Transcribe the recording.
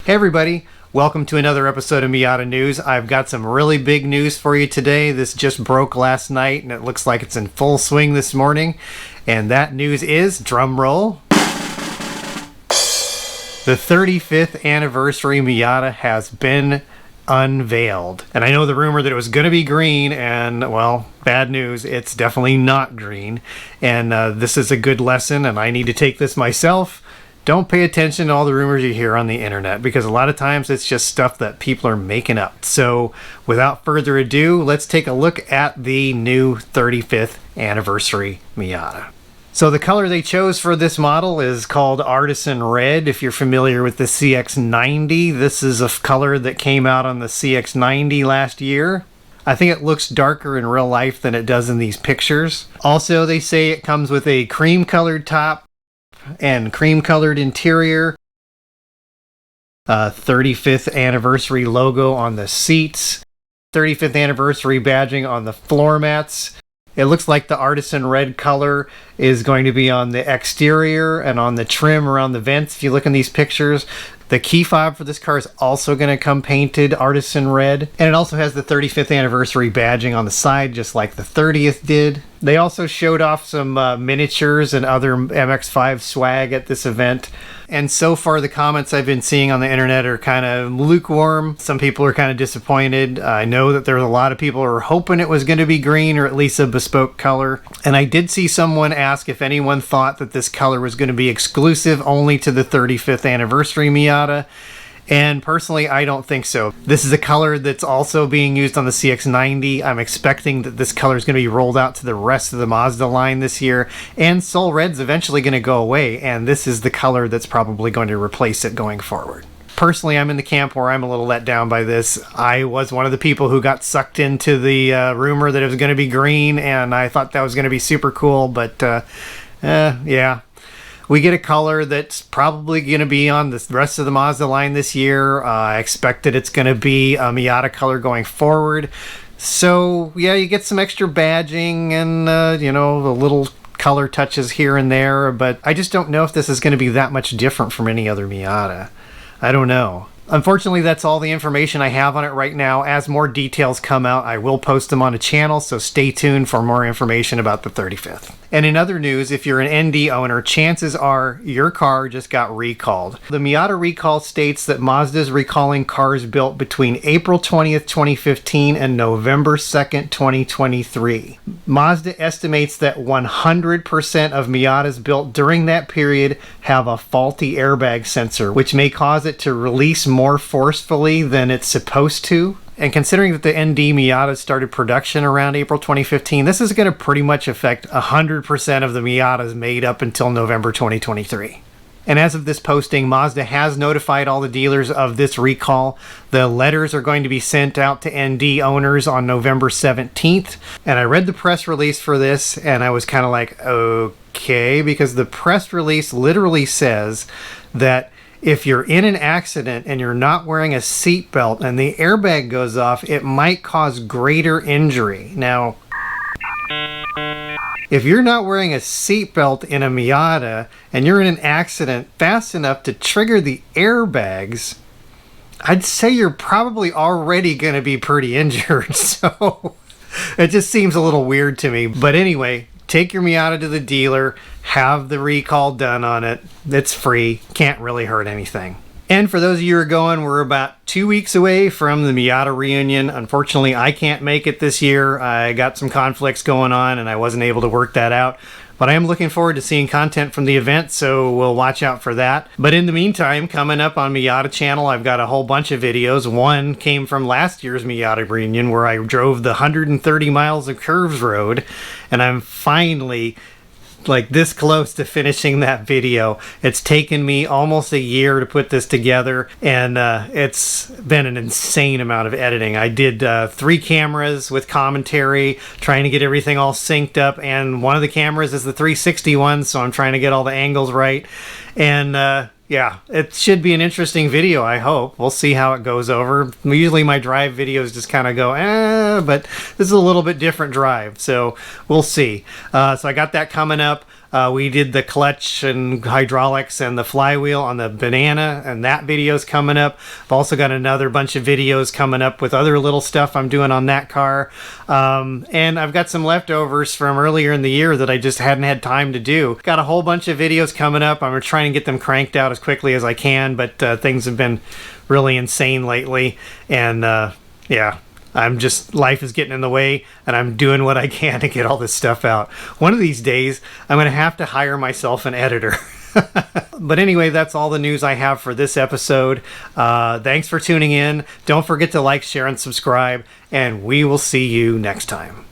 Hey everybody, welcome to another episode of Miata News. I've got some really big news for you today. This just broke last night and it looks like it's in full swing this morning. And that news is, drum roll, the 35th Anniversary Miata has been unveiled. And I know the rumor that it was going to be green, and well, bad news, it's definitely not green. And this is a good lesson, and I need to take this myself. Don't pay attention to all the rumors you hear on the internet, because a lot of times it's just stuff that people are making up. So without further ado, let's take a look at the new 35th Anniversary Miata. So the color they chose for this model is called Artisan Red. If you're familiar with the CX-90, this is a color that came out on the CX-90 last year. I think it looks darker in real life than it does in these pictures. Also, they say it comes with a cream colored top and cream colored interior, 35th anniversary logo on the seats, 35th anniversary badging on the floor mats. It looks like the Artisan Red color is going to be on the exterior and on the trim around the vents. If you look in these pictures, the key fob for this car is also going to come painted Artisan Red. And it also has the 35th anniversary badging on the side, just like the 30th did. They also showed off some miniatures and other MX-5 swag at this event. And so far, the comments I've been seeing on the internet are kind of lukewarm. Some people are kind of disappointed. I know that there's a lot of people who are hoping it was going to be green or at least a bespoke color. And I did see someone ask if anyone thought that this color was going to be exclusive only to the 35th anniversary Miata. And personally, I don't think so. This is a color that's also being used on the CX-90. I'm expecting that this color is going to be rolled out to the rest of the Mazda line this year. And Soul Red's eventually going to go away, and this is the color that's probably going to replace it going forward. Personally, I'm in the camp where I'm a little let down by this. I was one of the people who got sucked into the rumor that it was going to be green, and I thought that was going to be super cool, but yeah. We get a color that's probably going to be on the rest of the Mazda line this year. I expect that it's going to be a Miata color going forward. So, yeah, you get some extra badging and, you know, the little color touches here and there. But I just don't know if this is going to be that much different from any other Miata. I don't know. Unfortunately, that's all the information I have on it right now. As more details come out, I will post them on the channel, so stay tuned for more information about the 35th. And in other news, if you're an ND owner, chances are your car just got recalled. The Miata Recall states that Mazda is recalling cars built between April 20th, 2015 and November 2nd, 2023. Mazda estimates that 100% of Miatas built during that period have a faulty airbag sensor, which may cause it to release more forcefully than it's supposed to. And considering that the ND Miatas started production around April 2015, this is going to pretty much affect 100% of the Miatas made up until November 2023. And as of this posting, Mazda has notified all the dealers of this recall. The letters are going to be sent out to ND owners on November 17th. And I read the press release for this, and I was kind of like, okay, because the press release literally says that if you're in an accident and you're not wearing a seatbelt and the airbag goes off, it might cause greater injury. Now, if you're not wearing a seatbelt in a Miata and you're in an accident fast enough to trigger the airbags, I'd say you're probably already going to be pretty injured. So it just seems a little weird to me. But anyway, take your Miata to the dealer, have the recall done on it. It's free, can't really hurt anything. And for those of you who are going, we're about 2 weeks away from the Miata reunion. Unfortunately, I can't make it this year. I got some conflicts going on and I wasn't able to work that out. But I am looking forward to seeing content from the event, so we'll watch out for that. But in the meantime, coming up on Miata channel, I've got a whole bunch of videos. One came from last year's Miata reunion where I drove the 130 miles of curves road, and I'm finally like this close to finishing that video. It's taken me almost a year to put this together, and it's been an insane amount of editing. I did 3 cameras with commentary, trying to get everything all synced up, and one of the cameras is the 360 one, so I'm trying to get all the angles right. And Yeah, it should be an interesting video, I hope. We'll see how it goes over. Usually my drive videos just kind of go, but this is a little bit different drive, so we'll see. So I got that coming up. We did the clutch and hydraulics and the flywheel on the Banana, and that video's coming up. I've also got another bunch of videos coming up with other little stuff I'm doing on that car. And I've got some leftovers from earlier in the year that I just hadn't had time to do. Got a whole bunch of videos coming up. I'm trying to get them cranked out as quickly as I can, but things have been really insane lately. And yeah. Life is getting in the way, and I'm doing what I can to get all this stuff out. One of these days, I'm going to have to hire myself an editor. But anyway, that's all the news I have for this episode. Thanks for tuning in. Don't forget to like, share, and subscribe, and we will see you next time.